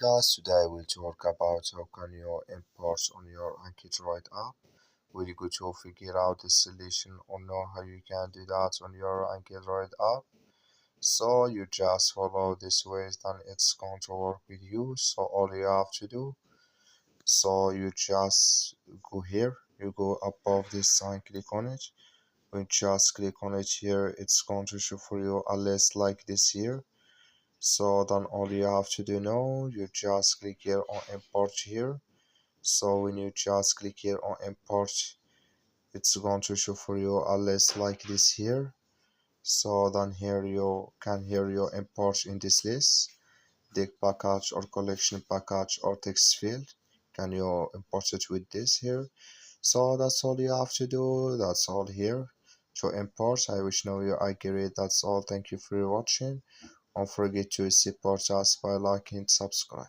guys, today we'll talk about how can you import on your AnkiDroid app. We're going to figure out the solution or know how you can do that on your AnkiDroid app. So you just follow this ways, then it's going to work with you. So all you have to do, so you just go here, you go above this sign, click on it. When you just click on it here, it's going to show for you a list like this here. So then all you have to do now, you just click here on import here. So when you just click here on import, it's going to show for you a list like this here. So then here you can hear your import in this list, dig package or collection package or text field. Can you import it with this here? So that's all you have to do. That's all here to import. I wish now you agree. That's all. Thank you for watching. Don't forget to support us by liking and subscribe.